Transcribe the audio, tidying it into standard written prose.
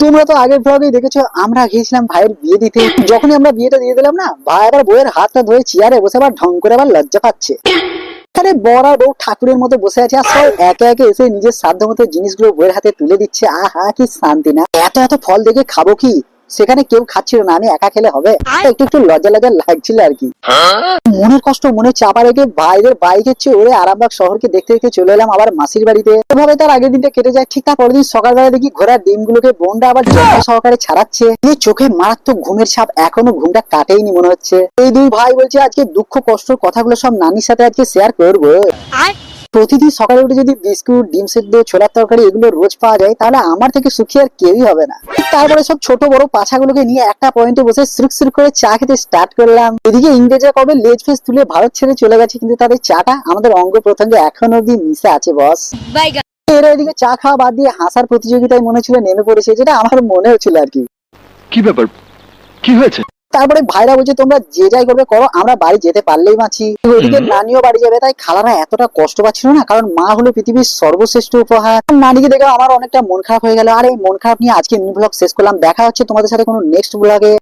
তোমরা তো আগের ব্লগেই দেখেছো আমরা গিয়েছিলাম ভাইয়ের বিয়ে দিতে। যখনই আমরা বিয়েটা দিয়ে দিলাম না, ভাই আবার বউয়ের হাতটা ধরে চেয়ারে বসে আবার ঢং করে আবার লজ্জা পাচ্ছে। আরে বর আর বউ ঠাকুরের মতো বসে আছে, আর সব একে একে এসে নিজের সাধ্য মতো জিনিসগুলো বউয়ের হাতে তুলে দিচ্ছে। আহা কি শান্তি না! এত এত ফল দেখে খাবো কি? সেখানে কেউ খাচ্ছিল না, আমি একা খেলে হবে? একটু একটু লজ্জা লজ্জা লাগছিল আর কি। মনের কষ্ট মনে চাপা রেখে ভাইদের বাইকে চড়ে আরামবাগ শহরকে দেখতে দেখতে চলে এলাম আবার মাসির বাড়িতে। এভাবে তার আগের দিনটা কেটে যায়। ঠিক তার পরের দিন সকালবেলা দেখি ঘোড়ার ডিমগুলোকে বোনটা আবার যত্ন সহকারে ছাড়াচ্ছে। এই চোখে মারাত্মক ঘুমের ছাপ, এখনো ঘুমটা কাটেইনি মনে হচ্ছে। এই দুই ভাই বলছে আজকে দুঃখ কষ্ট কথাগুলো সব নানির সাথে আজকে শেয়ার করবো। প্রতিদিন সকালে উঠে যদি বিস্কুট, ডিম সেদ্ধ, ছোলার তরকারি এগুলো রোজ পাওয়া যায়, তাহলে আমার থেকে সুখী আর কেউই হবে না। তারপরে সব ছোট বড় পাছাগুলোকে নিয়ে একটা পয়েন্টে বসে সুরুক সুরুক করে চা খেতে স্টার্ট করলাম। এদিকে ইংরেজরা কবে লেজ ফেস তুলে ভারত ছেড়ে চলে গেছে, কিন্তু তাদের চাটা আমাদের অঙ্গ প্রত্যঙ্গে এখনো অব্দি মিশে আছে বস। এরা এদিকে চা খাওয়া বাদ দিয়ে হাসার প্রতিযোগিতায় মনে ছিল নেমে পড়েছে, যেটা আমার মনে হচ্ছিল আর কি। কি ব্যাপার, কি হয়েছে? তারপরে ভাইরা বলছে তোমরা যে যাই করবে করো, আমরা বাড়ি যেতে পারলেই বাঁচি। ওইদিকে নানিও বাড়ি যাবে, তাই খালারা এতটা কষ্ট পাচ্ছিল না, কারণ মা হলো পৃথিবীর সর্বশ্রেষ্ঠ উপহার। নানিকে দেখে আমার অনেকটা মন খারাপ হয়ে গেল। আর এই মন খারাপ নিয়ে আজকে মিনি ব্লগ শেষ করলাম। দেখা হচ্ছে তোমাদের সাথে কোনো নেক্সট ব্লগে।